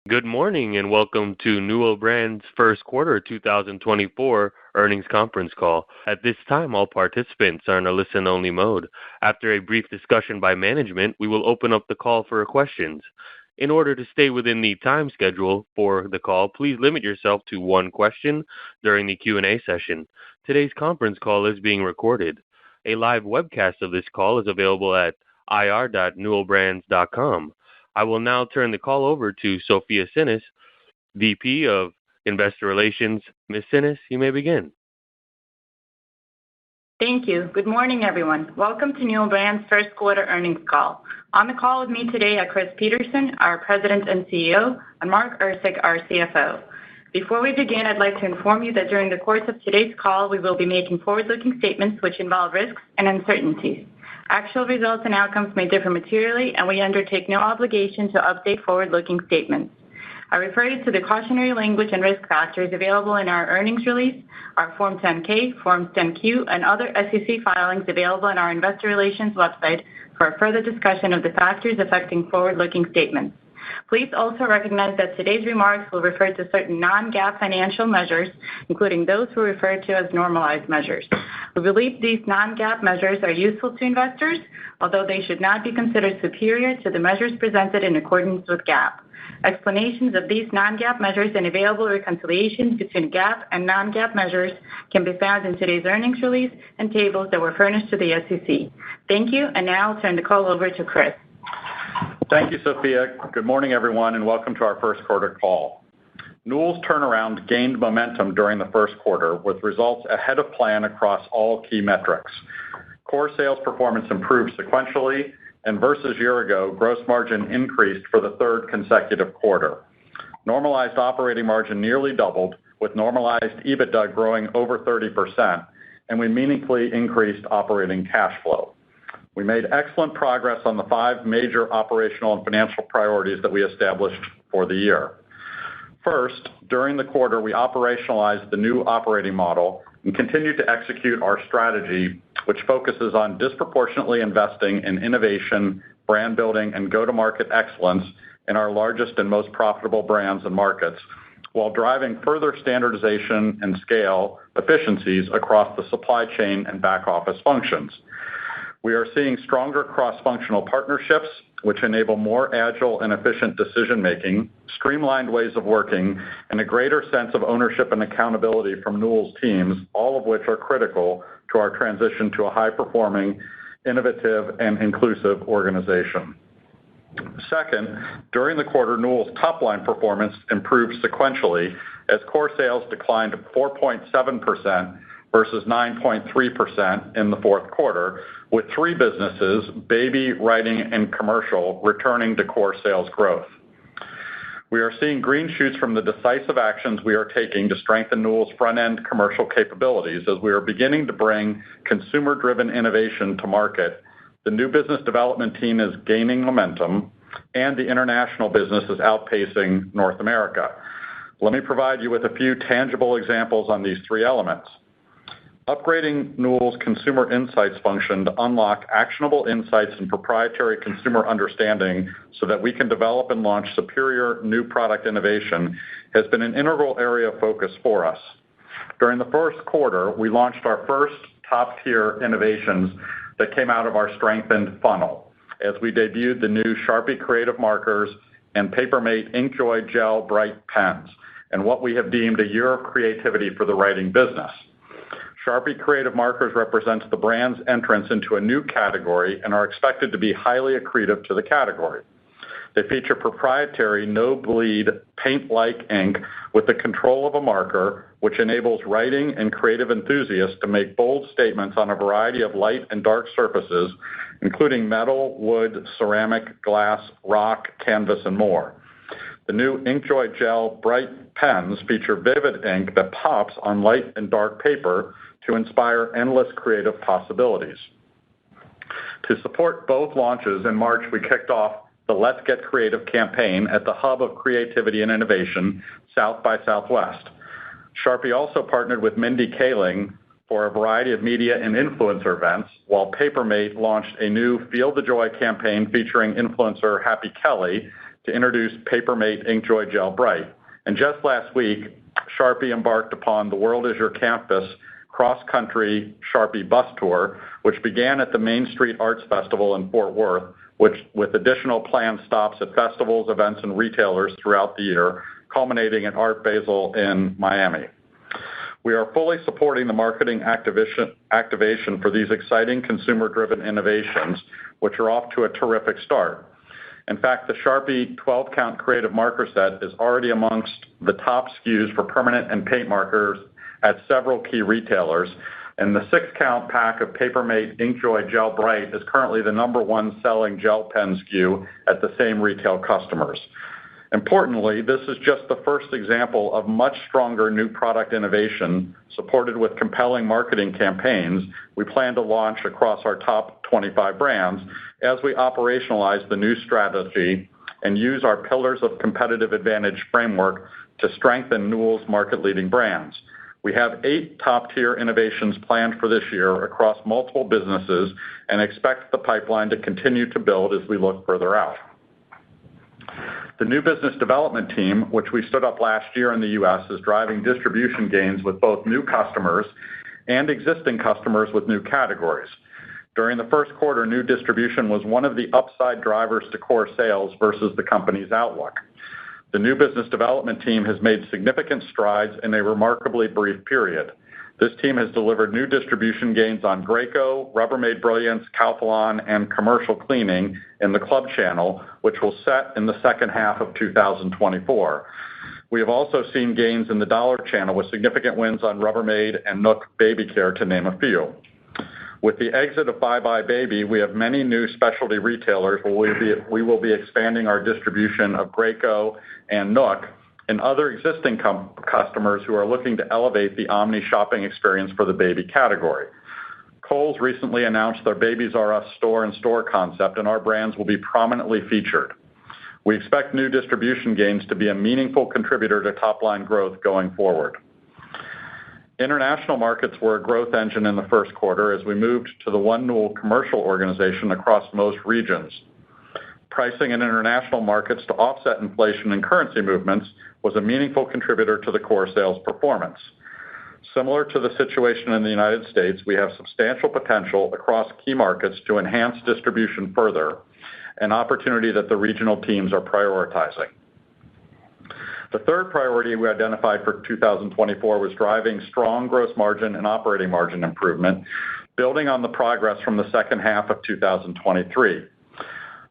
Good morning and welcome to Newell Brands' first quarter 2024 earnings conference call. At this time, all participants are in a listen-only mode. After a brief discussion by management, we will open up the call for questions. In order to stay within the time schedule for the call, please limit yourself to one question during the Q&A session. Today's conference call is being recorded. A live webcast of this call is available at ir.newellbrands.com. I will now turn the call over to Sophia Sinis, VP of Investor Relations. Ms. Sinis, you may begin. Thank you. Good morning, everyone. Welcome to Newell Brands' first quarter earnings call. On the call with me today are Chris Peterson, our President and CEO, and Mark Erceg, our CFO. Before we begin, I'd like to inform you that during the course of today's call, we will be making forward-looking statements which involve risks and uncertainties. Actual results and outcomes may differ materially, and we undertake no obligation to update forward-looking statements. I refer you to the cautionary language and risk factors available in our earnings release, our Form 10-K, Forms 10-Q, and other SEC filings available on our Investor Relations website for a further discussion of the factors affecting forward-looking statements. Please also recognize that today's remarks will refer to certain non-GAAP financial measures, including those we refer to as normalized measures. We believe these non-GAAP measures are useful to investors, although they should not be considered superior to the measures presented in accordance with GAAP. Explanations of these non-GAAP measures and available reconciliations between GAAP and non-GAAP measures can be found in today's earnings release and tables that were furnished to the SEC. Thank you, and now I'll turn the call over to Chris. Thank you, Sophia. Good morning, everyone, and welcome to our first quarter call. Newell's turnaround gained momentum during the first quarter with results ahead of plan across all key metrics. Core sales performance improved sequentially, and versus year ago, gross margin increased for the third consecutive quarter. Normalized operating margin nearly doubled, with normalized EBITDA growing over 30%, and we meaningfully increased operating cash flow. We made excellent progress on the 5 major operational and financial priorities that we established for the year. First, during the quarter, we operationalized the new operating model and continued to execute our strategy, which focuses on disproportionately investing in innovation, brand building, and go-to-market excellence in our largest and most profitable brands and markets, while driving further standardization and scale efficiencies across the supply chain and back-office functions. We are seeing stronger cross-functional partnerships, which enable more agile and efficient decision-making, streamlined ways of working, and a greater sense of ownership and accountability from Newell's teams, all of which are critical to our transition to a high-performing, innovative, and inclusive organization. Second, during the quarter, Newell's top-line performance improved sequentially as core sales declined 4.7% versus 9.3% in the fourth quarter, with 3 businesses, baby, writing, and commercial, returning to core sales growth. We are seeing green shoots from the decisive actions we are taking to strengthen Newell's front-end commercial capabilities as we are beginning to bring consumer-driven innovation to market. The new business development team is gaining momentum, and the international business is outpacing North America. Let me provide you with a few tangible examples on these 3 elements. Upgrading Newell's consumer insights function to unlock actionable insights and proprietary consumer understanding so that we can develop and launch superior new product innovation has been an integral area of focus for us. During the first quarter, we launched our first top-tier innovations that came out of our strengthened funnel as we debuted the new Sharpie Creative Markers and Papermate InkJoy Gel Bright Pens, and what we have deemed a year of creativity for the writing business. Sharpie Creative Markers represents the brand's entrance into a new category and are expected to be highly accretive to the category. They feature proprietary no-bleed paint-like ink with the control of a marker, which enables writing and creative enthusiasts to make bold statements on a variety of light and dark surfaces, including metal, wood, ceramic, glass, rock, canvas, and more. The new InkJoy Gel Bright Pens feature vivid ink that pops on light and dark paper to inspire endless creative possibilities. To support both launches, in March, we kicked off the Let's Get Creative campaign at the hub of creativity and innovation, South by Southwest. Sharpie also partnered with Mindy Kaling for a variety of media and influencer events, while Papermate launched a new Feel the Joy campaign featuring influencer Happy Kelly to introduce Papermate Inkjoy Gel Bright. And just last week, Sharpie embarked upon the World is Your Campus cross-country Sharpie bus tour, which began at the Main Street Arts Festival in Fort Worth, with additional planned stops at festivals, events, and retailers throughout the year, culminating at Art Basel in Miami. We are fully supporting the marketing activation for these exciting consumer-driven innovations, which are off to a terrific start. In fact, the Sharpie 12-count creative marker set is already amongst the top SKUs for permanent and paint markers at several key retailers, and the 6-count pack of Papermate Inkjoy Gel Bright is currently the #1 selling gel pen SKU at the same retail customers. Importantly, this is just the first example of much stronger new product innovation supported with compelling marketing campaigns we plan to launch across our top 25 brands as we operationalize the new strategy and use our Pillars of Competitive Advantage framework to strengthen Newell's market-leading brands. We have 8 top-tier innovations planned for this year across multiple businesses and expect the pipeline to continue to build as we look further out. The new business development team, which we stood up last year in the U.S., is driving distribution gains with both new customers and existing customers with new categories. During the first quarter, new distribution was one of the upside drivers to core sales versus the company's outlook. The new business development team has made significant strides in a remarkably brief period. This team has delivered new distribution gains on Graco, Rubbermaid Brilliance, Calphalon, and commercial cleaning in the club channel, which will set in the second half of 2024. We have also seen gains in the dollar channel with significant wins on Rubbermaid and Nook Baby Care, to name a few. With the exit of Bye Bye Baby, we have many new specialty retailers where we will be expanding our distribution of Graco and Nook and other existing customers who are looking to elevate the omni shopping experience for the baby category. Kohl's recently announced their Babies R Us store-in-store concept, and our brands will be prominently featured. We expect new distribution gains to be a meaningful contributor to top-line growth going forward. International markets were a growth engine in the first quarter as we moved to the One Newell commercial organization across most regions. Pricing in international markets to offset inflation and currency movements was a meaningful contributor to the core sales performance. Similar to the situation in the United States, we have substantial potential across key markets to enhance distribution further, an opportunity that the regional teams are prioritizing. The third priority we identified for 2024 was driving strong gross margin and operating margin improvement, building on the progress from the second half of 2023.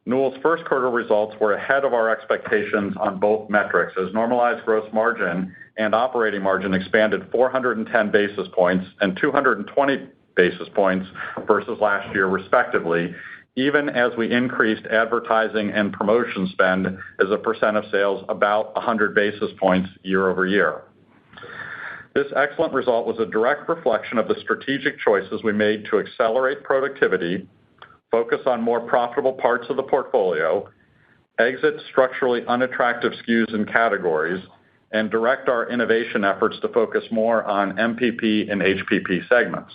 Newell's first quarter results were ahead of our expectations on both metrics, as normalized gross margin and operating margin expanded 410 basis points and 220 basis points versus last year, respectively, even as we increased advertising and promotion spend as a percent of sales about 100 basis points year over year. This excellent result was a direct reflection of the strategic choices we made to accelerate productivity, focus on more profitable parts of the portfolio, exit structurally unattractive SKUs and categories, and direct our innovation efforts to focus more on MPP and HPP segments.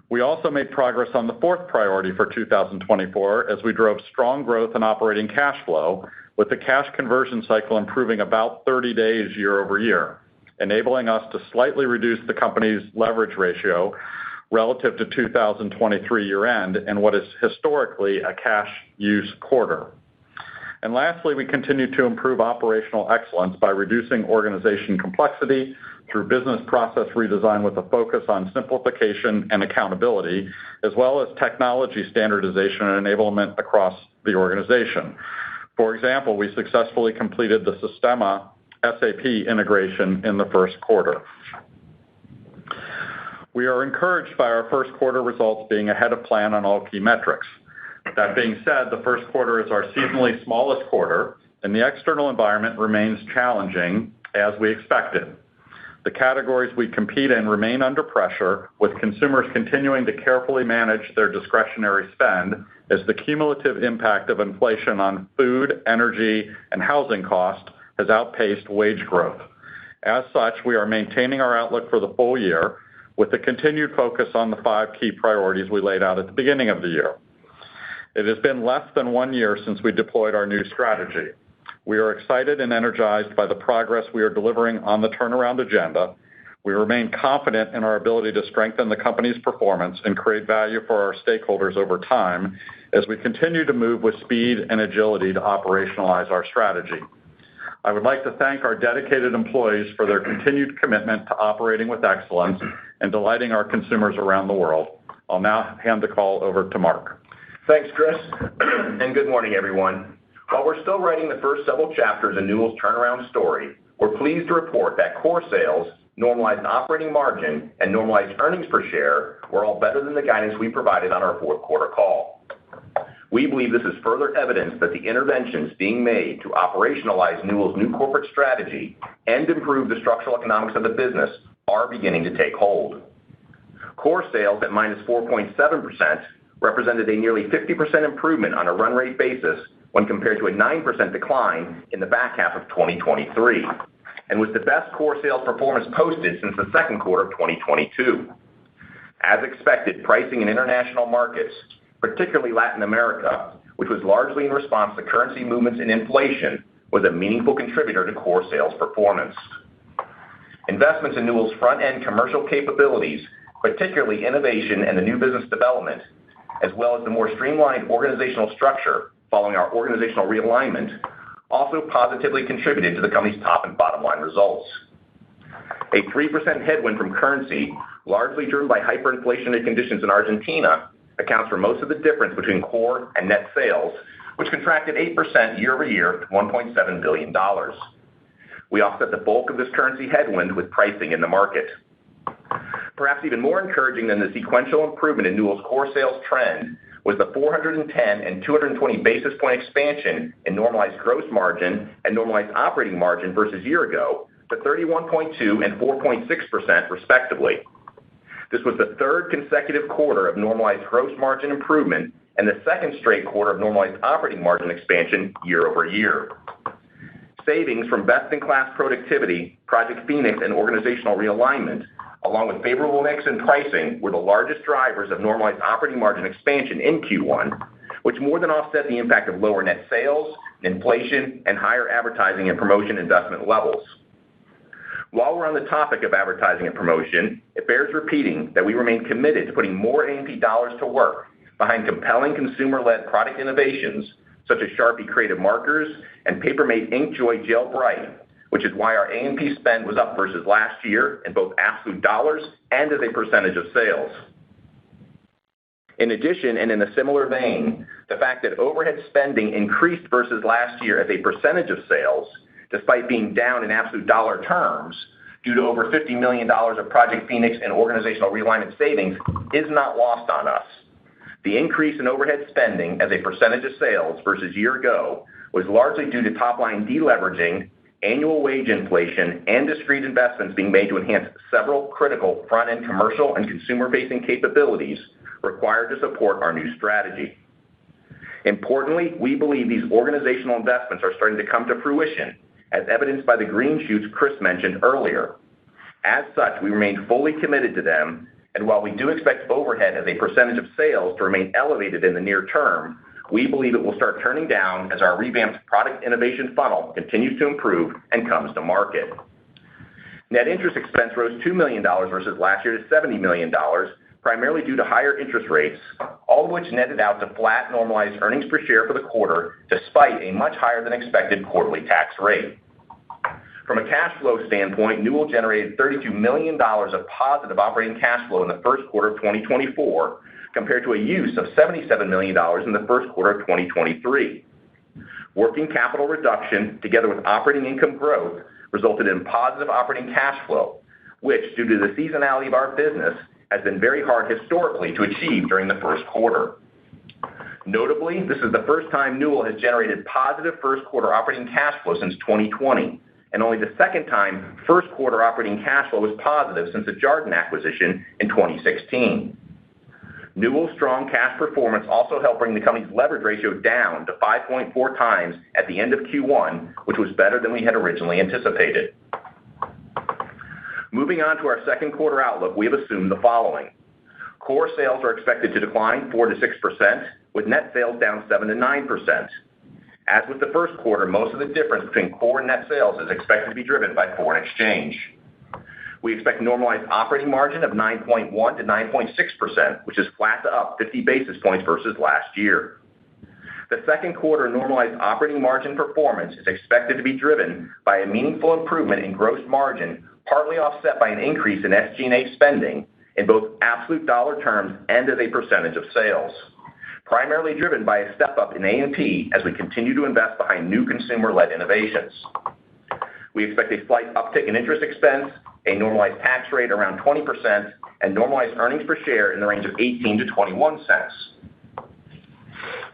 We also made progress on the fourth priority for 2024 as we drove strong growth in operating cash flow, with the cash conversion cycle improving about 30 days year over year, enabling us to slightly reduce the company's leverage ratio relative to 2023 year-end and what is historically a cash use quarter. And lastly, we continue to improve operational excellence by reducing organization complexity through business process redesign with a focus on simplification and accountability, as well as technology standardization and enablement across the organization. For example, we successfully completed the Sistema SAP integration in the first quarter. We are encouraged by our first quarter results being ahead of plan on all key metrics. That being said, the first quarter is our seasonally smallest quarter, and the external environment remains challenging as we expected. The categories we compete in remain under pressure, with consumers continuing to carefully manage their discretionary spend as the cumulative impact of inflation on food, energy, and housing costs has outpaced wage growth. As such, we are maintaining our outlook for the full year with a continued focus on the 5 key priorities we laid out at the beginning of the year. It has been less than 1 year since we deployed our new strategy. We are excited and energized by the progress we are delivering on the turnaround agenda. We remain confident in our ability to strengthen the company's performance and create value for our stakeholders over time as we continue to move with speed and agility to operationalize our strategy. I would like to thank our dedicated employees for their continued commitment to operating with excellence and delighting our consumers around the world. I'll now hand the call over to Mark. Thanks, Chris, and good morning, everyone. While we're still writing the first several chapters in Newell's turnaround story, we're pleased to report that core sales, normalized operating margin, and normalized earnings per share were all better than the guidance we provided on our fourth quarter call. We believe this is further evidence that the interventions being made to operationalize Newell's new corporate strategy and improve the structural economics of the business are beginning to take hold. Core sales at -4.7% represented a nearly 50% improvement on a run rate basis when compared to a 9% decline in the back half of 2023, and was the best core sales performance posted since the second quarter of 2022. As expected, pricing in international markets, particularly Latin America, which was largely in response to currency movements and inflation, was a meaningful contributor to core sales performance. Investments in Newell's front-end commercial capabilities, particularly innovation and the new business development, as well as the more streamlined organizational structure following our organizational realignment, also positively contributed to the company's top and bottom line results. A 3% headwind from currency, largely driven by hyperinflationary conditions in Argentina, accounts for most of the difference between core and net sales, which contracted 8% year-over-year to $1.7 billion. We offset the bulk of this currency headwind with pricing in the market. Perhaps even more encouraging than the sequential improvement in Newell's core sales trend was the 410 and 220 basis point expansion in normalized gross margin and normalized operating margin versus year ago to 31.2% and 4.6% respectively. This was the third consecutive quarter of normalized gross margin improvement and the second straight quarter of normalized operating margin expansion year-over-year. Savings from best-in-class productivity, Project Phoenix, and organizational realignment, along with favorable mix and pricing, were the largest drivers of normalized operating margin expansion in Q1, which more than offset the impact of lower net sales, inflation, and higher advertising and promotion investment levels. While we're on the topic of advertising and promotion, it bears repeating that we remain committed to putting more A&P dollars to work behind compelling consumer-led product innovations such as Sharpie Creative Markers and Paper Mate InkJoy Gel Bright, which is why our A&P spend was up versus last year in both absolute dollars and as a percentage of sales. In addition, and in a similar vein, the fact that overhead spending increased versus last year as a percentage of sales, despite being down in absolute dollar terms due to over $50 million of Project Phoenix and organizational realignment savings, is not lost on us. The increase in overhead spending as a percentage of sales versus year ago was largely due to top-line deleveraging, annual wage inflation, and discrete investments being made to enhance several critical front-end commercial and consumer-facing capabilities required to support our new strategy. Importantly, we believe these organizational investments are starting to come to fruition, as evidenced by the green shoots Chris mentioned earlier. As such, we remain fully committed to them, and while we do expect overhead as a percentage of sales to remain elevated in the near term, we believe it will start turning down as our revamped product innovation funnel continues to improve and comes to market. Net interest expense rose $2 million versus last year to $70 million, primarily due to higher interest rates, all of which netted out to flat normalized earnings per share for the quarter, despite a much higher than expected quarterly tax rate. From a cash flow standpoint, Newell generated $32 million of positive operating cash flow in the first quarter of 2024, compared to a use of $77 million in the first quarter of 2023. Working capital reduction, together with operating income growth, resulted in positive operating cash flow, which, due to the seasonality of our business, has been very hard historically to achieve during the first quarter. Notably, this is the first time Newell has generated positive first quarter operating cash flow since 2020, and only the second time first quarter operating cash flow was positive since the Jarden acquisition in 2016. Newell's strong cash performance also helped bring the company's leverage ratio down to 5.4 times at the end of Q1, which was better than we had originally anticipated. Moving on to our second quarter outlook, we have assumed the following. Core sales are expected to decline 4%-6%, with net sales down 7%-9%. As with the first quarter, most of the difference between core and net sales is expected to be driven by foreign exchange. We expect normalized operating margin of 9.1%-9.6%, which is flat to up 50 basis points versus last year. The second quarter normalized operating margin performance is expected to be driven by a meaningful improvement in gross margin, partly offset by an increase in SG&A spending in both absolute dollar terms and as a percentage of sales, primarily driven by a step-up in A&P as we continue to invest behind new consumer-led innovations. We expect a slight uptick in interest expense, a normalized tax rate around 20%, and normalized earnings per share in the range of 18 to 21 cents.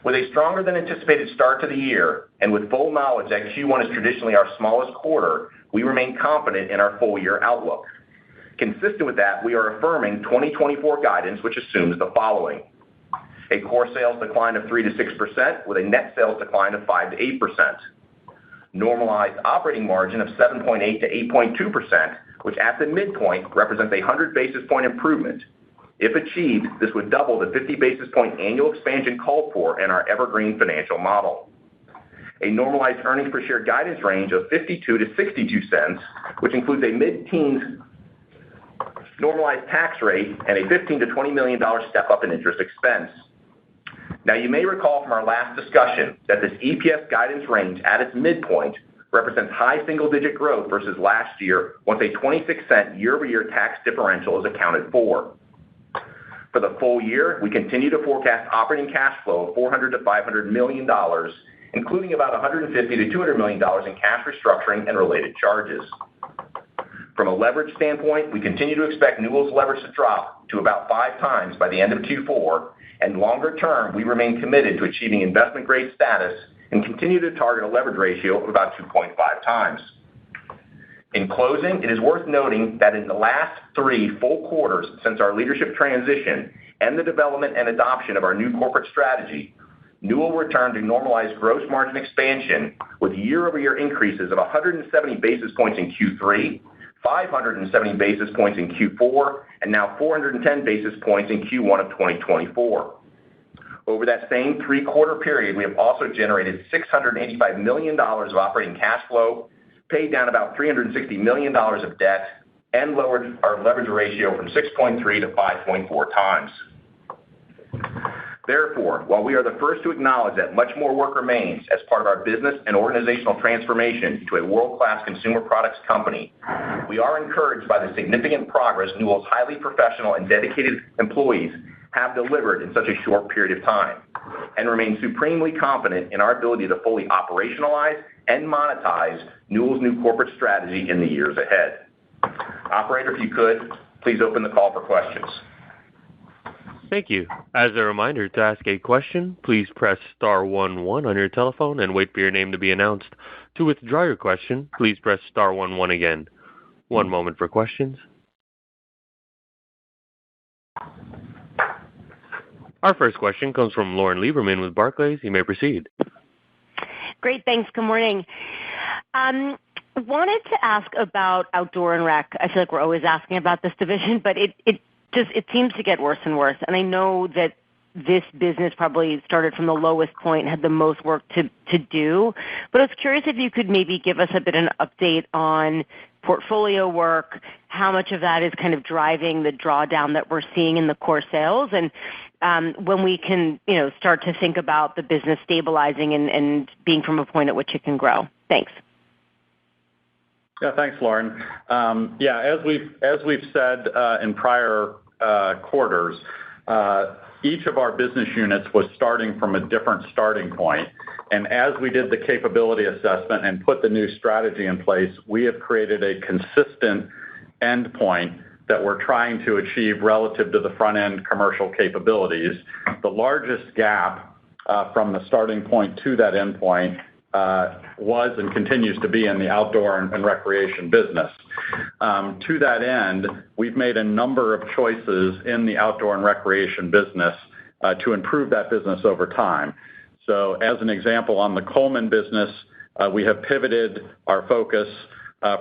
With a stronger than anticipated start to the year, and with full knowledge that Q1 is traditionally our smallest quarter, we remain confident in our full-year outlook. Consistent with that, we are affirming 2024 guidance, which assumes the following: a core sales decline of 3%-6%, with a net sales decline of 5%-8%. Normalized operating margin of 7.8%-8.2%, which at the midpoint represents a 100 basis point improvement. If achieved, this would double the 50 basis point annual expansion called for in our evergreen financial model. A normalized earnings per share guidance range of 52 to 62 cents, which includes a mid-teens normalized tax rate and a $15 to $20 million step-up in interest expense. Now, you may recall from our last discussion that this EPS guidance range at its midpoint represents high single-digit growth versus last year once a 26-cent year-over-year tax differential is accounted for. For the full year, we continue to forecast operating cash flow of $400 to $500 million, including about $150 to $200 million in cash restructuring and related charges. From a leverage standpoint, we continue to expect Newell's leverage to drop to about 5 times by the end of Q4, and longer term, we remain committed to achieving investment-grade status and continue to target a leverage ratio of about 2.5 times. In closing, it is worth noting that in the last 3 full quarters since our leadership transition and the development and adoption of our new corporate strategy, Newell returned to normalized gross margin expansion with year-over-year increases of 170 basis points in Q3, 570 basis points in Q4, and now 410 basis points in Q1 of 2024. Over that same 3-quarter period, we have also generated $685 million of operating cash flow, paid down about $360 million of debt, and lowered our leverage ratio from 6.3 to 5.4 times. Therefore, while we are the first to acknowledge that much more work remains as part of our business and organizational transformation to a world-class consumer products company, we are encouraged by the significant progress Newell's highly professional and dedicated employees have delivered in such a short period of time, and remain supremely confident in our ability to fully operationalize and monetize Newell's new corporate strategy in the years ahead. Operator, if you could, please open the call for questions. Thank you. As a reminder, to ask a question, please press star 11 on your telephone and wait for your name to be announced. To withdraw your question, please press star 11 again. One moment for questions. Our first question comes from Lauren Lieberman with Barclays. You may proceed. Great, thanks. Good morning. Wanted to ask about outdoor and rec. I feel like we're always asking about this division, but it seems to get worse and worse. And I know that this business probably started from the lowest point and had the most work to do. But I was curious if you could maybe give us a bit of an update on portfolio work, how much of that is kind of driving the drawdown that we're seeing in the core sales, and when we can, start to think about the business stabilizing and being from a point at which it can grow. Thanks. Yeah, thanks, Lauren. As we've said in prior quarters, each of our business units was starting from a different starting point. And as we did the capability assessment and put the new strategy in place, we have created a consistent endpoint that we're trying to achieve relative to the front-end commercial capabilities. The largest gap from the starting point to that endpoint was and continues to be in the outdoor and recreation business. To that end, we've made a number of choices in the outdoor and recreation business to improve that business over time. So as an example, on the Coleman business, we have pivoted our focus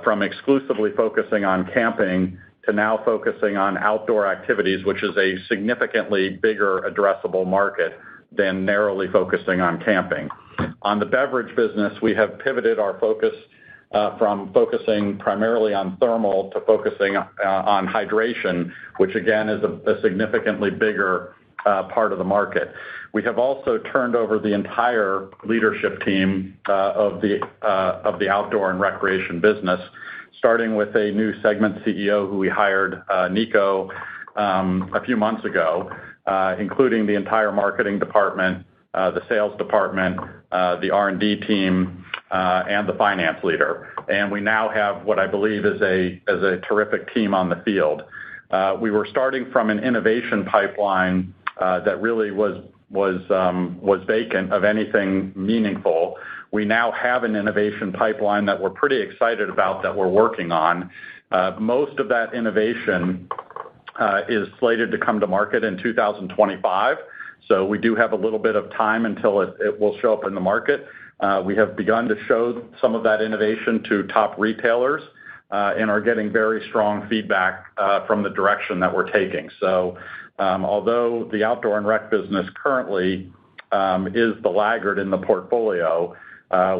from exclusively focusing on camping to now focusing on outdoor activities, which is a significantly bigger addressable market than narrowly focusing on camping. On the beverage business, we have pivoted our focus from focusing primarily on thermal to focusing on hydration, which again is a significantly bigger part of the market. We have also turned over the entire leadership team of the outdoor and recreation business, starting with a new segment CEO who we hired, Nico, a few months ago, including the entire marketing department, the sales department, the R&D team, and the finance leader. And we now have what I believe is a terrific team on the field. We were starting from an innovation pipeline that really was vacant of anything meaningful. We now have an innovation pipeline that we're pretty excited about that we're working on. Most of that innovation is slated to come to market in 2025. So we do have a little bit of time until it will show up in the market. We have begun to show some of that innovation to top retailers and are getting very strong feedback from the direction that we're taking. So although the outdoor and rec business currently is the laggard in the portfolio,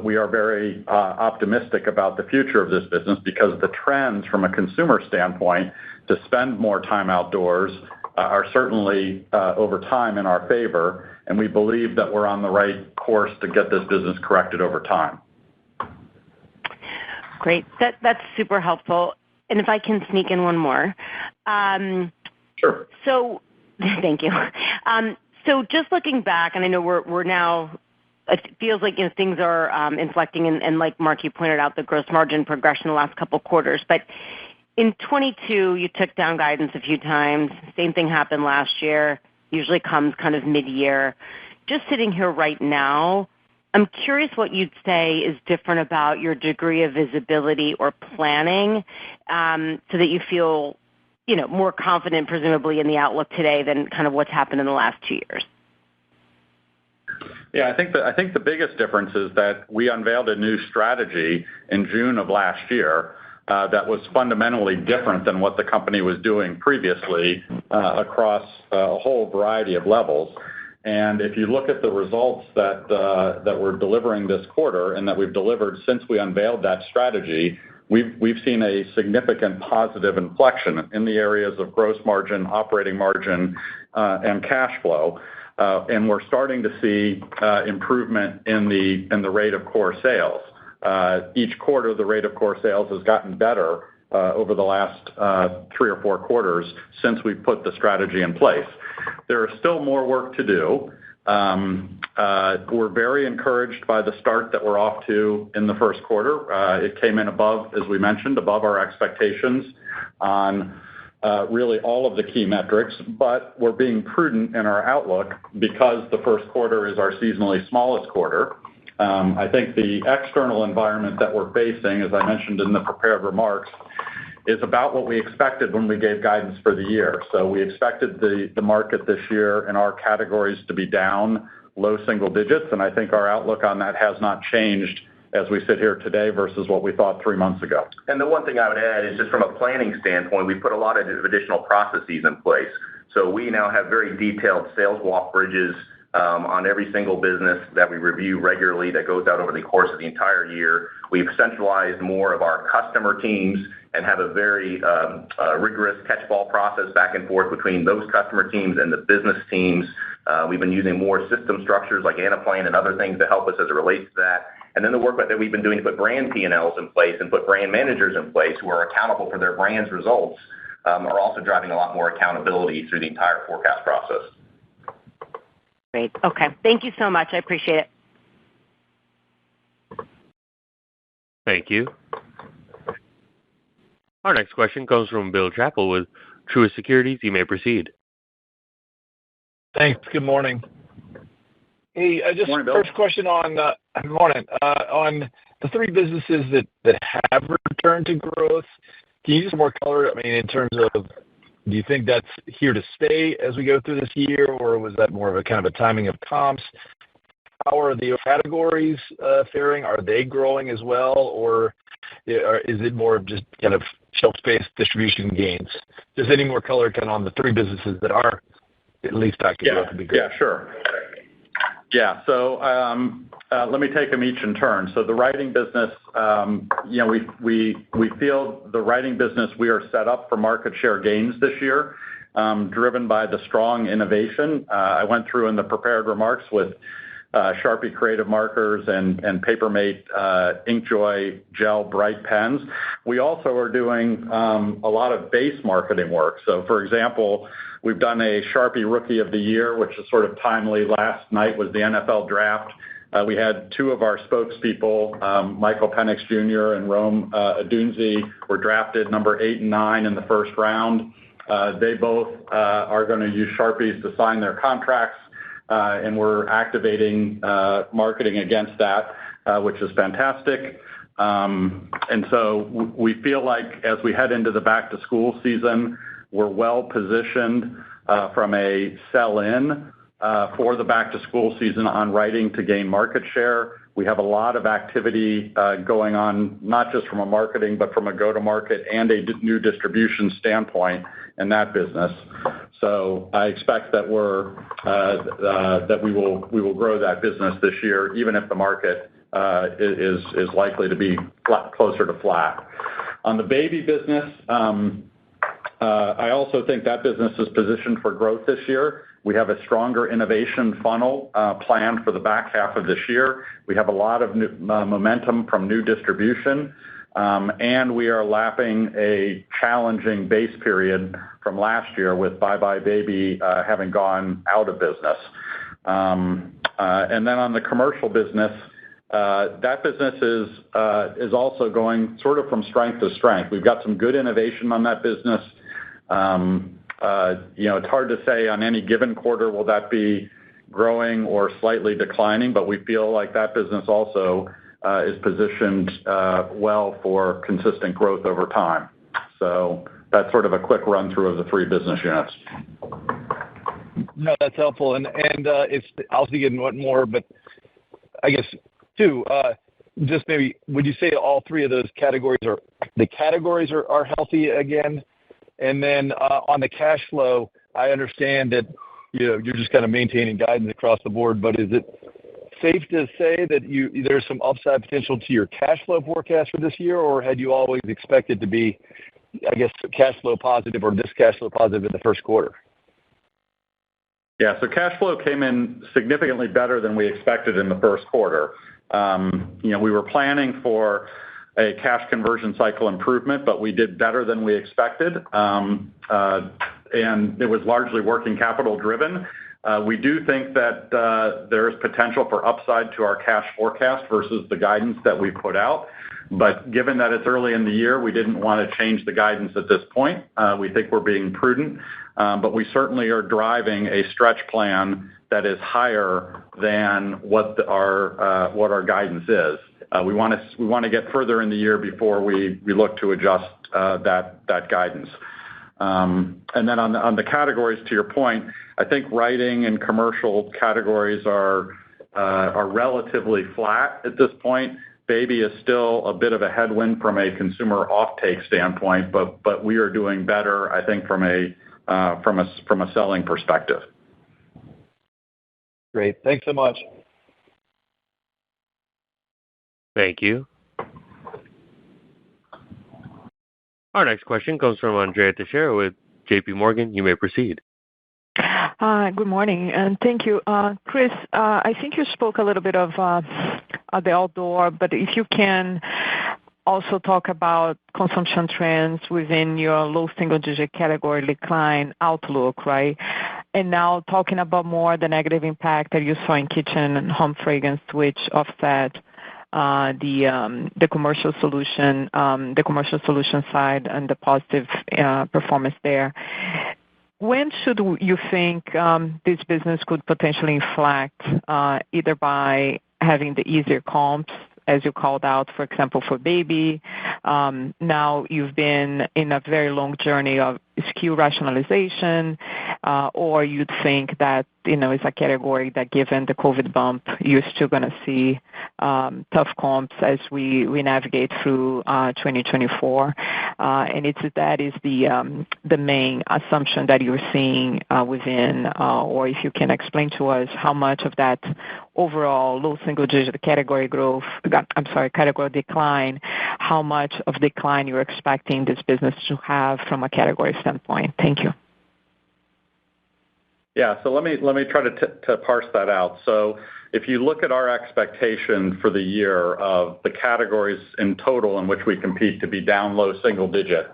we are very optimistic about the future of this business because the trends from a consumer standpoint to spend more time outdoors are certainly over time in our favor, and we believe that we're on the right course to get this business corrected over time. Great. That's super helpful. And if I can sneak in one more. Sure. So thank you. So just looking back, and I know we're now, it feels like things are inflecting, and like Mark, you pointed out the gross margin progression the last couple quarters. But in 22, you took down guidance a few times. Same thing happened last year. Usually comes kind of mid-year. Just sitting here right now, I'm curious what you'd say is different about your degree of visibility or planning, so that you feel, more confident, presumably, in the outlook today than kind of what's happened in the last 2 years. Yeah, I think the biggest difference is that we unveiled a new strategy in June of last year that was fundamentally different than what the company was doing previously across a whole variety of levels. And if you look at the results that we're delivering this quarter and that we've delivered since we unveiled that strategy, we've seen a significant positive inflection in the areas of gross margin, operating margin, and cash flow. And we're starting to see improvement in the rate of core sales. Each quarter, the rate of core sales has gotten better over the last 3 or 4 quarters since we put the strategy in place. There is still more work to do. We're very encouraged by the start that we're off to in the first quarter. It came in above, as we mentioned, above our expectations on really all of the key metrics, but we're being prudent in our outlook because the first quarter is our seasonally smallest quarter. I think the external environment that we're facing, as I mentioned in the prepared remarks, is about what we expected when we gave guidance for the year. So we expected the market this year in our categories to be down low single digits, and I think our outlook on that has not changed as we sit here today versus what we thought 3 months ago. And the one thing I would add is just from a planning standpoint, we put a lot of additional processes in place. So we now have very detailed sales walk bridges on every single business that we review regularly that goes out over the course of the entire year. We've centralized more of our customer teams and have a very rigorous catch-ball process back and forth between those customer teams and the business teams. We've been using more system structures like Anaplan and other things to help us as it relates to that. And then the work that we've been doing to put brand P&Ls in place and put brand managers in place who are accountable for their brand's results are also driving a lot more accountability through the entire forecast process. Great. Okay. Thank you so much. I appreciate it. Thank you. Our next question comes from Bill Chappell with Truist Securities. You may proceed. Thanks. Good morning. Hey, just morning, Bill. First question on good morning. On the 3 businesses that have returned to growth, can you just more color? I mean, in terms of, do you think that's here to stay as we go through this year, or was that more of a kind of a timing of comps? how are the categories faring? Are they growing as well, or is it more of just kind of shelf space distribution gains? Just any more color kind of on the three businesses that are at least back to growth would be great. Yeah, sure. Yeah, so let me take them each in turn. So the writing business, we feel the writing business, we are set up for market share gains this year, driven by the strong innovation. I went through in the prepared remarks with Sharpie Creative Markers and Papermate InkJoy Gel Bright Pens. We also are doing a lot of base marketing work. So, for example, we've done a Sharpie Rookie of the Year, which is sort of timely. Last night was the NFL Draft. We had two of our spokespeople, Michael Penix Jr. and Rome Odunze, were drafted number 8 and 9 in the first round. They both are going to use Sharpies to sign their contracts, and we're activating marketing against that, which is fantastic. And so we feel like as we head into the back-to-school season, we're well positioned from a sell-in for the back-to-school season on writing to gain market share. We have a lot of activity going on, not just from a marketing, but from a go-to-market and a new distribution standpoint in that business. So I expect that we will grow that business this year, even if the market is likely to be closer to flat. On the baby business, I also think that business is positioned for growth this year. We have a stronger innovation funnel planned for the back half of this year. We have a lot of new, momentum from new distribution, and we are lapping a challenging base period from last year with Bye Bye Baby having gone out of business. And then on the commercial business, that business is also going sort of from strength to strength. We've got some good innovation on that business. It's hard to say on any given quarter will that be growing or slightly declining, but we feel like that business also is positioned well for consistent growth over time. So that's sort of a quick run through of the three business units. No, that's helpful. And it's I'll see in one more, but I guess two. Just maybe, would you say all three of those categories are healthy again? And then on the cash flow, I understand that you're just kind of maintaining guidance across the board, but is it safe to say that there's some upside potential to your cash flow forecast for this year, or had you always expected to be, I guess, cash flow positive or this cash flow positive in the first quarter? Yeah, so cash flow came in significantly better than we expected in the first quarter. We were planning for a cash conversion cycle improvement, but we did better than we expected, and it was largely working capital driven. We do think that there is potential for upside to our cash forecast versus the guidance that we put out. But given that it's early in the year, we didn't want to change the guidance at this point. We think we're being prudent, but we certainly are driving a stretch plan that is higher than what our guidance is. We want to get further in the year before we look to adjust that guidance. And then on the categories, to your point, I think writing and commercial categories are relatively flat at this point. Baby is still a bit of a headwind from a consumer offtake standpoint, but we are doing better, I think, from a selling perspective. Great. Thanks so much. Thank you. Our next question comes from Andrea Teixeira with J.P. Morgan. You may proceed. Good morning, and thank you. Chris, I think you spoke a little bit of the outdoor, but if you can also talk about consumption trends within your low single-digit category decline outlook, right? And now talking about more the negative impact that you saw in kitchen and home fragrance, which offset the commercial solution side and the positive performance there. When should you think this business could potentially inflect, either by having the easier comps, as you called out, for example, for baby? Now you've been in a very long journey of SKU rationalization, or you'd think that, it's a category that, given the COVID bump, you're still going to see tough comps as we navigate through 2024. And that is the main assumption that you're seeing within, or if you can explain to us how much of that overall low single-digit category decline, how much of decline you're expecting this business to have from a category standpoint. Thank you. Yeah, so let me try to parse that out. So if you look at our expectation for the year of the categories in total in which we compete to be down low single digit,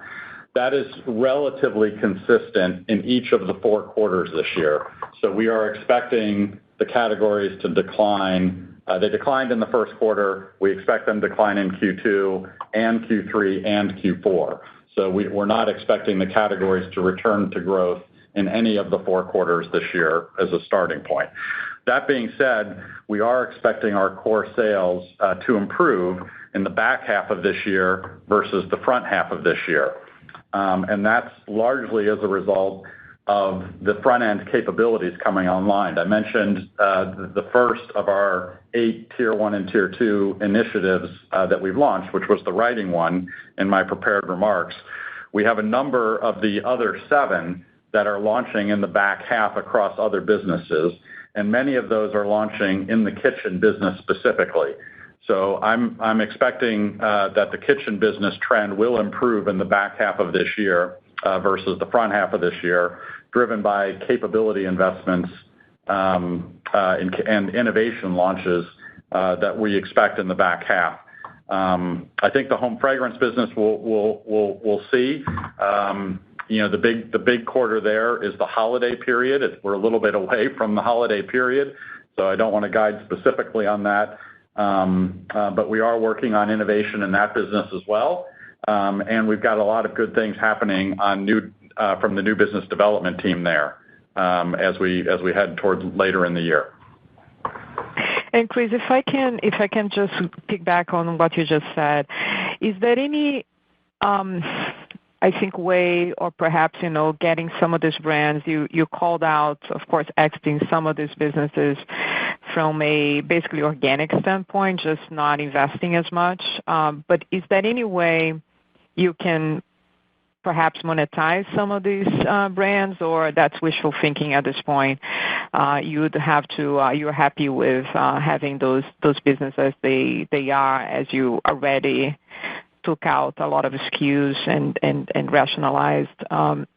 that is relatively consistent in each of the 4 quarters this year. So we are expecting the categories to decline. They declined in the first quarter. We expect them to decline in Q2 and Q3 and Q4. So we're not expecting the categories to return to growth in any of the 4 quarters this year as a starting point. That being said, we are expecting our core sales to improve in the back half of this year versus the front half of this year. And that's largely as a result of the front-end capabilities coming online. I mentioned the first of our 8 Tier 1 and Tier 2 initiatives that we've launched, which was the writing one in my prepared remarks. We have a number of the other 7 that are launching in the back half across other businesses, and many of those are launching in the kitchen business specifically. So I'm expecting that the kitchen business trend will improve in the back half of this year versus the front half of this year, driven by capability investments and innovation launches that we expect in the back half. I think the home fragrance business we'll see. The big quarter there is the holiday period. We're a little bit away from the holiday period, so I don't want to guide specifically on that. But we are working on innovation in that business as well. And we've got a lot of good things happening from the new business development team there as we head towards later in the year. And Chris, if I can just pick back on what you just said, is there any way, or perhaps, getting some of these brands, you called out, of course, exiting some of these businesses from a basically organic standpoint, just not investing as much. But is there any way you can perhaps monetize some of these brands, or that's wishful thinking at this point? You're happy with having those businesses as they are, as you already took out a lot of SKUs and rationalized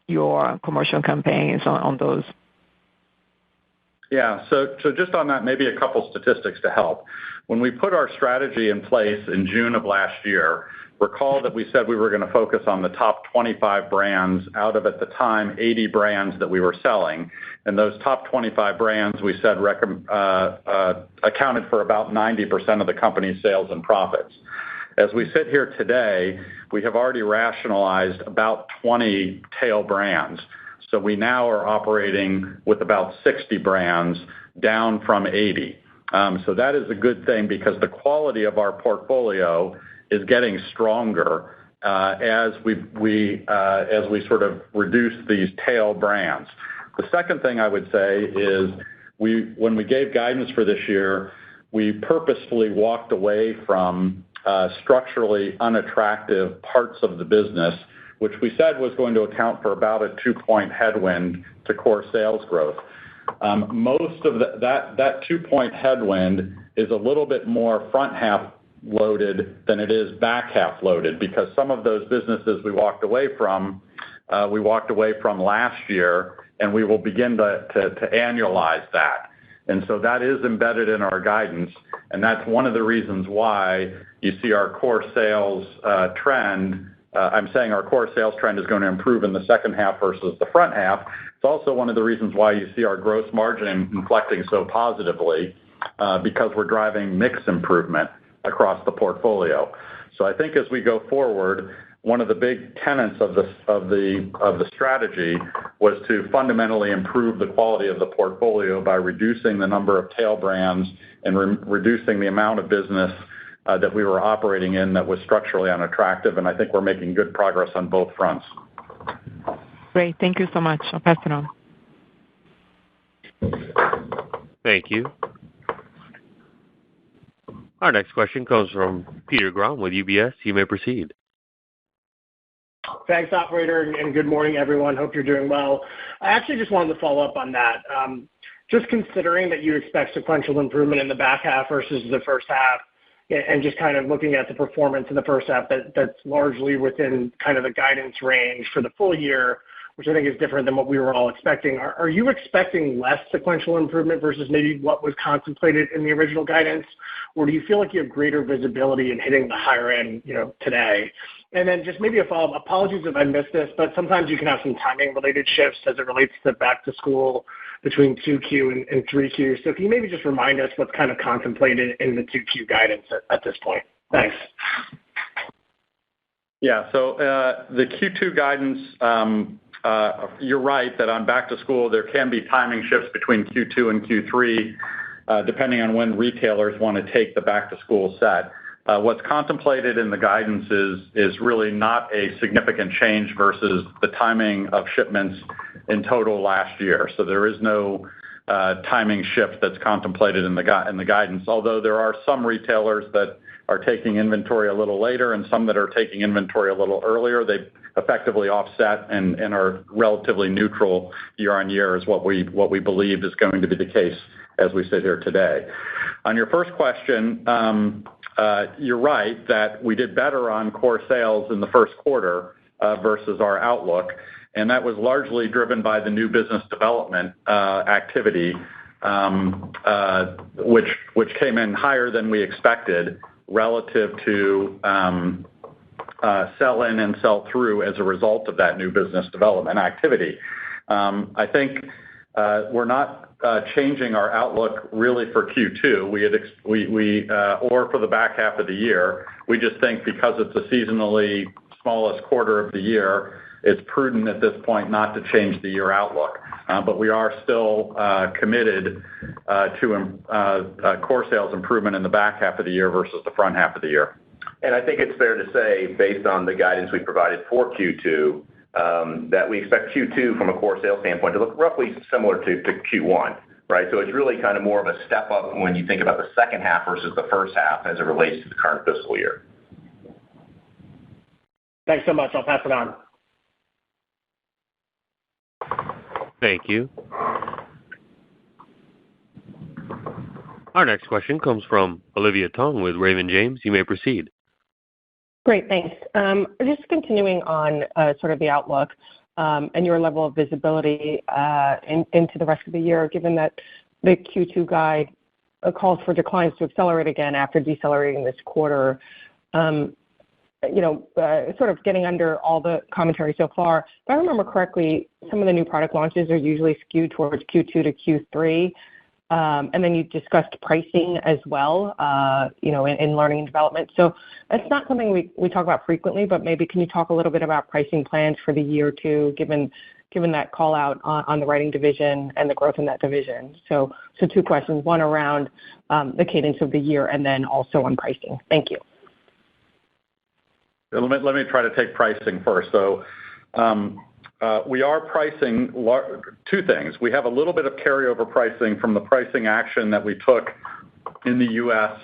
your commercial campaigns on those? Yeah, so just on that, maybe a couple statistics to help. When we put our strategy in place in June of last year, recall that we said we were going to focus on the top 25 brands out of, at the time, 80 brands that we were selling. And those top 25 brands, we said, accounted for about 90% of the company's sales and profits. As we sit here today, we have already rationalized about 20 tail brands. So we now are operating with about 60 brands, down from 80. So that is a good thing because the quality of our portfolio is getting stronger as we sort of reduce these tail brands. The second thing I would say is when we gave guidance for this year, we purposefully walked away from structurally unattractive parts of the business, which we said was going to account for about a 2-point headwind to core sales growth. Most of that 2-point headwind is a little bit more front half loaded than it is back half loaded, because some of those businesses we walked away from last year, and we will begin to annualize that. And so that is embedded in our guidance, and that's one of the reasons why you see our core sales trend. I'm saying our core sales trend is going to improve in the second half versus the front half. It's also one of the reasons why you see our gross margin inflecting so positively, because we're driving mix improvement across the portfolio. So I think as we go forward, one of the big tenets of the strategy was to fundamentally improve the quality of the portfolio by reducing the number of tail brands and reducing the amount of business that we were operating in that was structurally unattractive, and I think we're making good progress on both fronts. Great. Thank you so much. I'll pass it on. Thank you. Our next question comes from Peter Grom with UBS. You may proceed. Thanks, operator, and good morning, everyone. Hope you're doing well. I actually just wanted to follow up on that. Just considering that you expect sequential improvement in the back half versus the first half, and just kind of looking at the performance in the first half that's largely within kind of the guidance range for the full year, which I think is different than what we were all expecting. Are you expecting less sequential improvement versus maybe what was contemplated in the original guidance? Or do you feel like you have greater visibility in hitting the higher end, today? And then just maybe a follow-up. Apologies if I missed this, but sometimes you can have some timing-related shifts as it relates to back to school between 2Q and 3Q. So can you maybe just remind us what's kind of contemplated in the 2Q guidance at this point? Thanks. Yeah. So the Q2 guidance, you're right that on back to school, there can be timing shifts between Q2 and Q3, depending on when retailers want to take the back to school set. What's contemplated in the guidance is really not a significant change versus the timing of shipments in total last year. So there is no timing shift that's contemplated in the guidance, although there are some retailers that are taking inventory a little later and some that are taking inventory a little earlier. They effectively offset and are relatively neutral year on year is what we believe is going to be the case as we sit here today. On your first question, you're right that we did better on core sales in the first quarter versus our outlook, and that was largely driven by the new business development activity, which came in higher than we expected relative to sell-in and sell-through as a result of that new business development activity. I think we're not changing our outlook really for Q2. Or for the back half of the year. We just think because it's the seasonally smallest quarter of the year, it's prudent at this point not to change the year outlook. But we are still committed to core sales improvement in the back half of the year versus the front half of the year. And I think it's fair to say, based on the guidance we provided for Q2, that we expect Q2 from a core sales standpoint to look roughly similar to Q1, right? So it's really kind of more of a step up when you think about the second half versus the first half as it relates to the current fiscal year. Thanks so much. I'll pass it on. Thank you. Our next question comes from Olivia Tong with Raymond James. You may proceed. Great, thanks. Just continuing on sort of the outlook and your level of visibility into the rest of the year, given that the Q2 guide calls for declines to accelerate again after decelerating this quarter. Sort of getting under all the commentary so far, if I remember correctly, some of the new product launches are usually skewed towards Q2 to Q3. And then you discussed pricing as well, in learning and development. So it's not something we talk about frequently, but maybe can you talk a little bit about pricing plans for the year too, given that call out on the writing division and the growth in that division? So two questions, one around the cadence of the year and then also on pricing. Thank you. Let me try to take pricing first. So we are pricing two things. We have a little bit of carryover pricing from the pricing action that we took in the U.S.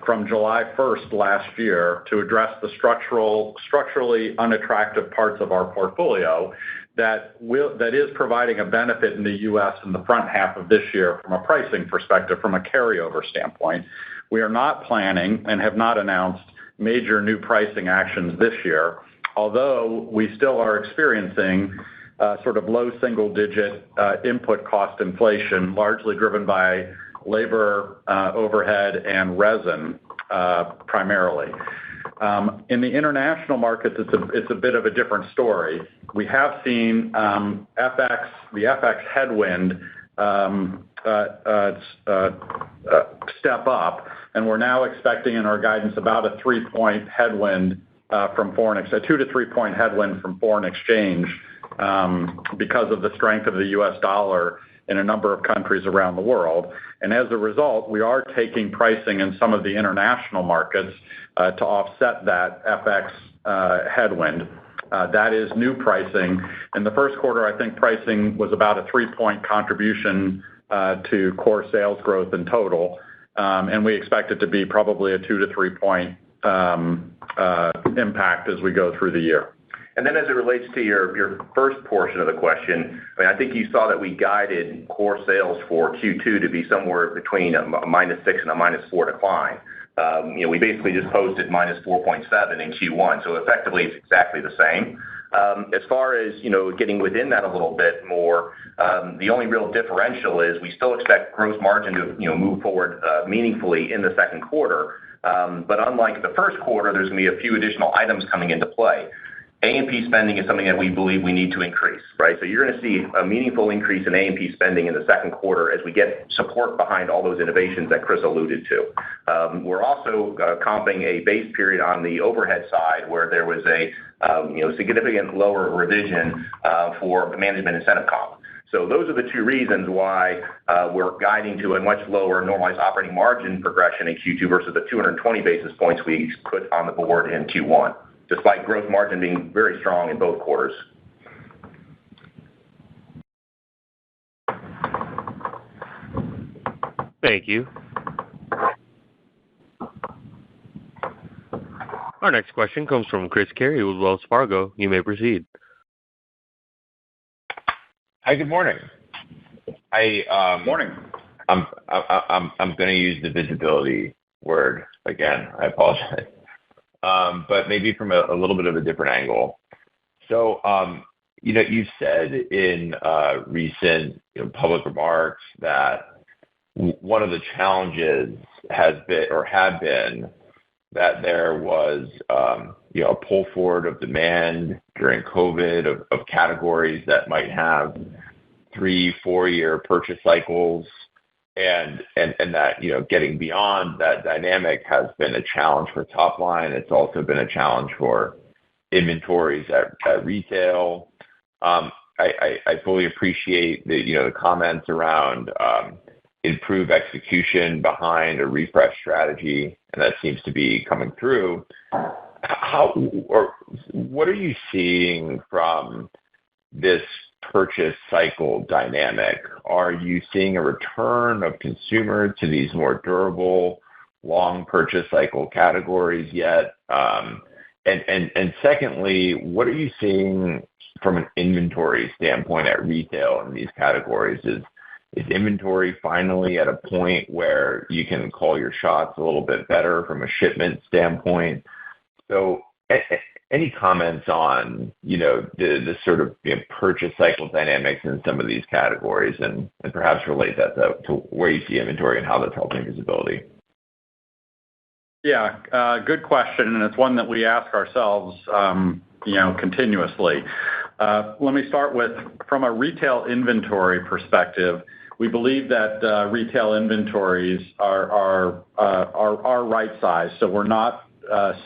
from July 1st last year to address the structurally unattractive parts of our portfolio that is providing a benefit in the U.S. in the front half of this year from a pricing perspective, from a carryover standpoint. We are not planning and have not announced major new pricing actions this year, although we still are experiencing sort of low single-digit input cost inflation, largely driven by labor, overhead, and resin primarily. In the international markets, it's a bit of a different story. We have seen the FX headwind step up, and we're now expecting in our guidance about a 3-point headwind from foreign exchange, a 2 to 3 point headwind from foreign exchange because of the strength of the U.S. dollar in a number of countries around the world. And as a result, we are taking pricing in some of the international markets to offset that FX headwind. That is new pricing. In the first quarter, I think pricing was about a 3-point contribution to core sales growth in total, and we expect it to be probably a 2 to 3 point impact as we go through the year. And then as it relates to your first portion of the question, I think you saw that we guided core sales for Q2 to be somewhere between a -6 and a -4 decline. We basically just posted -4.7 in Q1, so effectively it's exactly the same. As far as getting within that a little bit more, the only real differential is we still expect gross margin to move forward meaningfully in the second quarter. But unlike the first quarter, there's going to be a few additional items coming into play. A&P spending is something that we believe we need to increase, right? So you're going to see a meaningful increase in A&P spending in the second quarter as we get support behind all those innovations that Chris alluded to. We're also comping a base period on the overhead side where there was a significant lower revision for management incentive comp. So those are the two reasons why we're guiding to a much lower normalized operating margin progression in Q2 versus the 220 basis points we put on the board in Q1, despite gross margin being very strong in both quarters. Thank you. Our next question comes from Chris Carey with Wells Fargo. You may proceed. Hi, good morning. Morning. I'm going to use the visibility word again. I apologize. But maybe from a little bit of a different angle. So, you've said in recent public remarks that one of the challenges had been that there was a pull forward of demand during COVID of categories that might have 3-4 year purchase cycles. And that, getting beyond that dynamic has been a challenge for top line. It's also been a challenge for inventories at retail. I fully appreciate the comments around improved execution behind a refresh strategy, and that seems to be coming through. What are you seeing from this purchase cycle dynamic? Are you seeing a return of consumer to these more durable, long purchase cycle categories yet? And secondly, what are you seeing from an inventory standpoint at retail in these categories? Is inventory finally at a point where you can call your shots a little bit better from a shipment standpoint? So any comments on, the sort of purchase cycle dynamics in some of these categories and perhaps relate that to where you see inventory and how that's helping visibility? Yeah, good question, and it's one that we ask ourselves, continuously. Let me start with, from a retail inventory perspective, we believe that retail inventories are right-sized, so we're not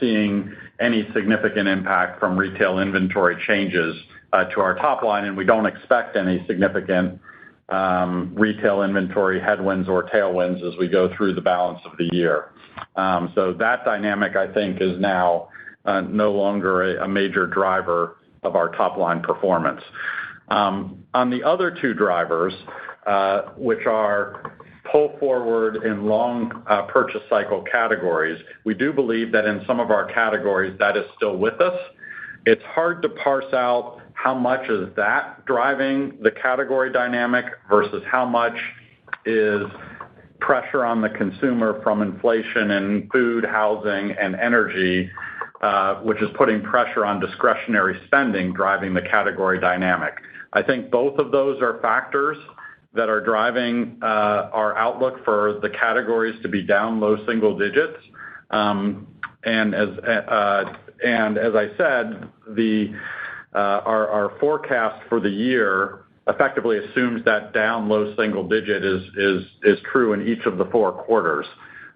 seeing any significant impact from retail inventory changes to our top line, and we don't expect any significant retail inventory headwinds or tailwinds as we go through the balance of the year. So that dynamic, I think, is now no longer a major driver of our top-line performance. On the other two drivers, which are pull forward in long purchase cycle categories, we do believe that in some of our categories that is still with us. It's hard to parse out how much is that driving the category dynamic versus how much is pressure on the consumer from inflation in food, housing, and energy, which is putting pressure on discretionary spending, driving the category dynamic. I think both of those are factors that are driving our outlook for the categories to be down low single digits. And as I said, our forecast for the year effectively assumes that down low single digit is true in each of the 4 quarters.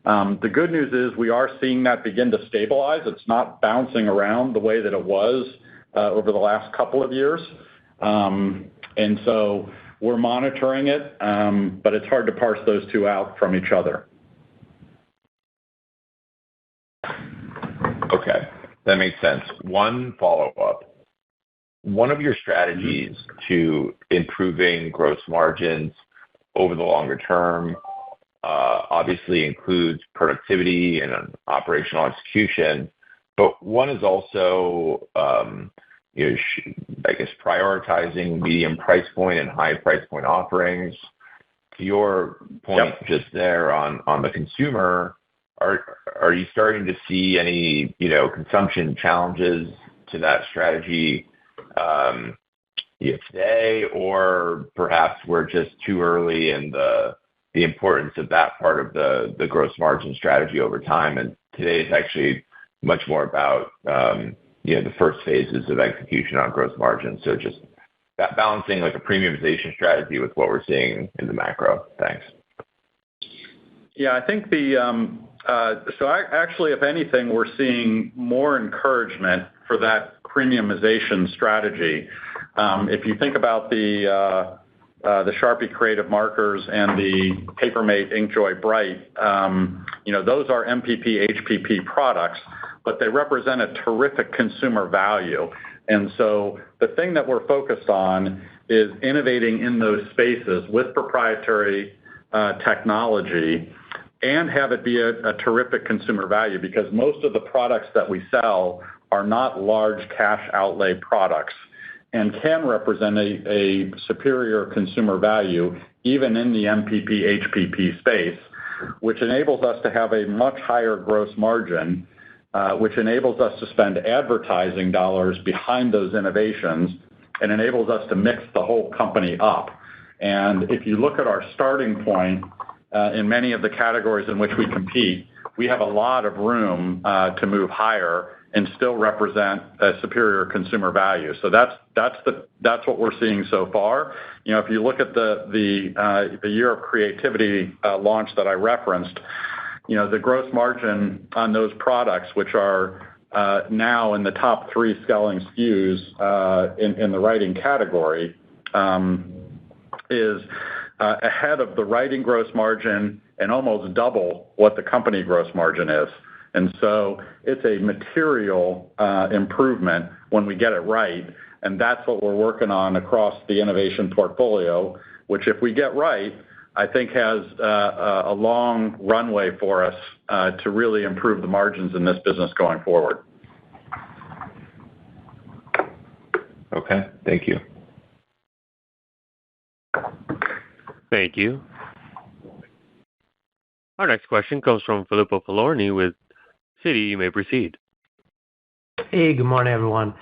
The good news is we are seeing that begin to stabilize. It's not bouncing around the way that it was over the last couple of years. And so we're monitoring it, but it's hard to parse those two out from each other. Okay. That makes sense. One follow-up. One of your strategies to improving gross margins over the longer term obviously includes productivity and operational execution, but one is also, I guess, prioritizing medium price point and high price point offerings. To your point just there on the consumer, are you starting to see any, consumption challenges to that strategy today, or perhaps we're just too early in the importance of that part of the gross margin strategy over time, and today is actually much more about the first phases of execution on gross margin. So just that balancing like a premiumization strategy with what we're seeing in the macro. Thanks. Yeah, I think actually, if anything, we're seeing more encouragement for that premiumization strategy. If you think about the Sharpie Creative Markers and the Papermate InkJoy Bright, those are MPP, HPP products, but they represent a terrific consumer value. And so the thing that we're focused on is innovating in those spaces with proprietary technology and have it be a terrific consumer value, because most of the products that we sell are not large cash outlay products and can represent a superior consumer value even in the MPP, HPP space, which enables us to have a much higher gross margin, which enables us to spend advertising dollars behind those innovations and enables us to mix the whole company up. And if you look at our starting point in many of the categories in which we compete, we have a lot of room to move higher and still represent a superior consumer value. So that's what we're seeing so far. If you look at the Year of Creativity launch that I referenced, the gross margin on those products, which are now in the top 3 selling SKUs in the writing category, is ahead of the writing gross margin and almost double what the company gross margin is. And so it's a material improvement when we get it right, and that's what we're working on across the innovation portfolio, which, if we get right, I think has a long runway for us to really improve the margins in this business going forward. Okay, thank you. Thank you. Our next question comes from Filippo Falorni with Citi. You may proceed. Hey, good morning, everyone.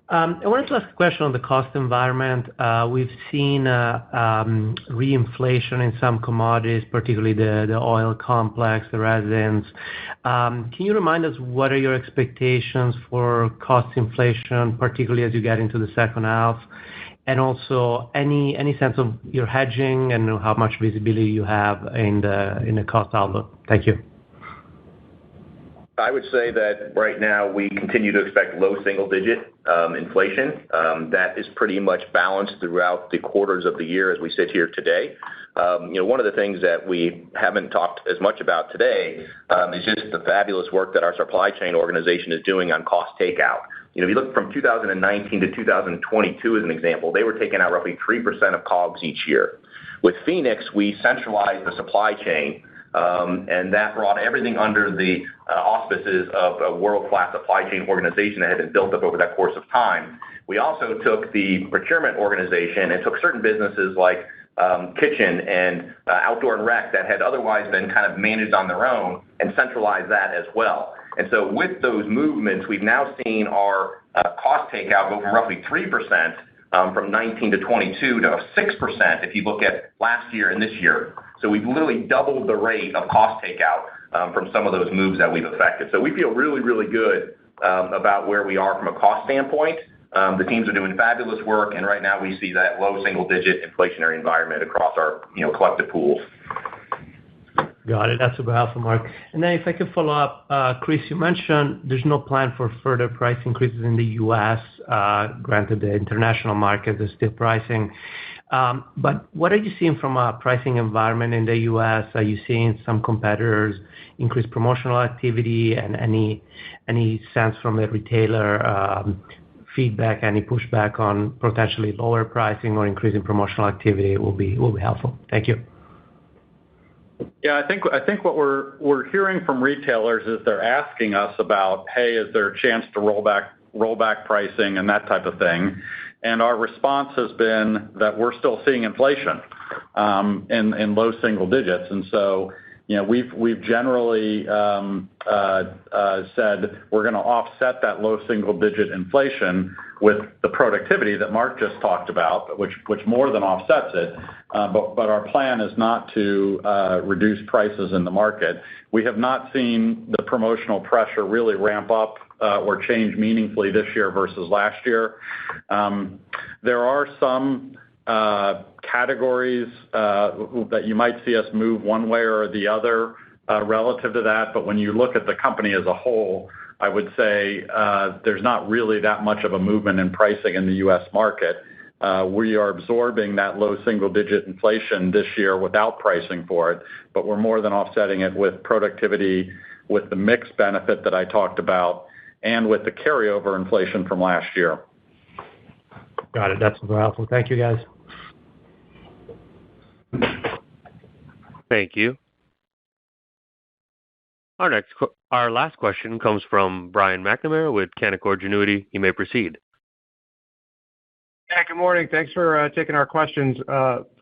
I wanted to ask a question on the cost environment. We've seen reinflation in some commodities, particularly the oil complex, the resins. Can you remind us what are your expectations for cost inflation, particularly as you get into the second half? And also, any sense of your hedging and how much visibility you have in the cost outlook? Thank you. I would say that right now we continue to expect low single-digit inflation. That is pretty much balanced throughout the quarters of the year as we sit here today. One of the things that we haven't talked as much about today is just the fabulous work that our supply chain organization is doing on cost takeout. If you look from 2019 to 2022 as an example, they were taking out roughly 3% of COGS each year. With Phoenix, we centralized the supply chain, and that brought everything under the auspices of a world-class supply chain organization that had been built up over that course of time. We also took the procurement organization and took certain businesses like kitchen and outdoor and rec that had otherwise been kind of managed on their own and centralized that as well. And so with those movements, we've now seen our cost takeout go from roughly 3% from 19 to 22 to 6% if you look at last year and this year. So we've literally doubled the rate of cost takeout from some of those moves that we've affected. So we feel really, really good about where we are from a cost standpoint. The teams are doing fabulous work, and right now we see that low single-digit inflationary environment across our collective pools. Got it. That's super helpful, Mark. And then if I could follow up, Chris, you mentioned there's no plan for further price increases in the U.S. Granted, the international market is still pricing. But what are you seeing from a pricing environment in the U.S.? Are you seeing some competitors increase promotional activity, and any sense from the retailer feedback, any pushback on potentially lower pricing or increasing promotional activity will be helpful. Thank you. Yeah, I think what we're hearing from retailers is they're asking us about, hey, is there a chance to roll back pricing and that type of thing? And our response has been that we're still seeing inflation in low single digits. And so, we've generally said we're going to offset that low single digit inflation with the productivity that Mark just talked about, which more than offsets it. But our plan is not to reduce prices in the market. We have not seen the promotional pressure really ramp up or change meaningfully this year versus last year. There are some categories that you might see us move one way or the other relative to that. But when you look at the company as a whole, I would say there's not really that much of a movement in pricing in the U.S. market. We are absorbing that low single-digit inflation this year without pricing for it, but we're more than offsetting it with productivity, with the mix benefit that I talked about, and with the carryover inflation from last year. Got it. That's super helpful. Thank you, guys. Thank you. Our last question comes from Brian McNamara with Canaccord Genuity. You may proceed. Yeah, good morning. Thanks for taking our questions.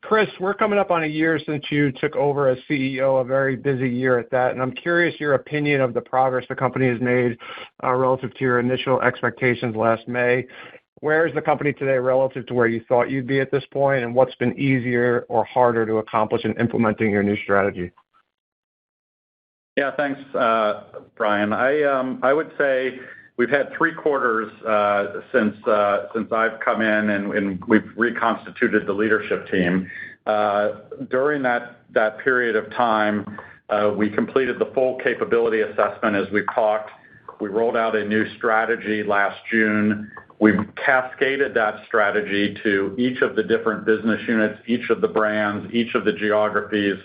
Chris, we're coming up on a year since you took over as CEO, a very busy year at that, and I'm curious your opinion of the progress the company has made relative to your initial expectations last May. Where is the company today relative to where you thought you'd be at this point, and what's been easier or harder to accomplish in implementing your new strategy? Yeah, thanks, Brian. I would say we've had 3 quarters since I've come in, and we've reconstituted the leadership team. During that period of time, we completed the full capability assessment as we've talked. We rolled out a new strategy last June. We've cascaded that strategy to each of the different business units, each of the brands, each of the geographies.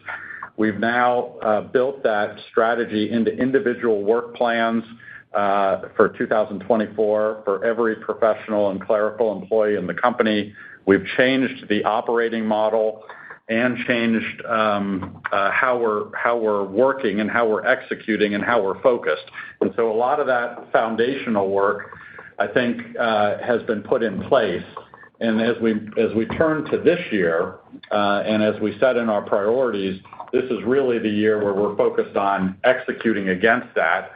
We've now built that strategy into individual work plans for 2024 for every professional and clerical employee in the company. We've changed the operating model and changed how we're working and how we're executing and how we're focused. And so a lot of that foundational work, I think, has been put in place. And as we turn to this year, and as we set in our priorities, this is really the year where we're focused on executing against that,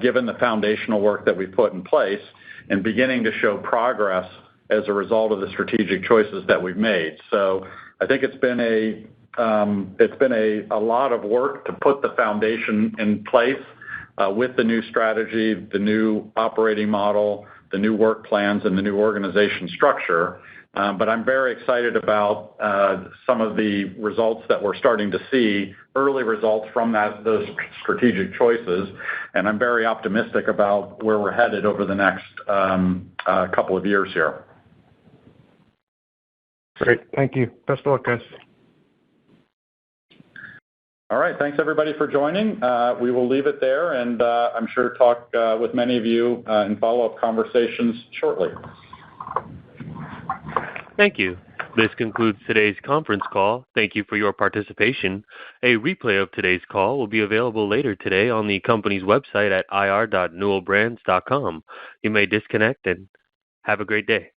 given the foundational work that we put in place and beginning to show progress as a result of the strategic choices that we've made. So I think it's been a lot of work to put the foundation in place with the new strategy, the new operating model, the new work plans, and the new organization structure. But I'm very excited about some of the results that we're starting to see, early results from those strategic choices. And I'm very optimistic about where we're headed over the next couple of years here. Great. Thank you. Best of luck, guys. All right. Thanks, everybody, for joining. We will leave it there, and I'm sure talk with many of you in follow-up conversations shortly. Thank you. This concludes today's conference call. Thank you for your participation. A replay of today's call will be available later today on the company's website at ir.newellbrands.com. You may disconnect and have a great day.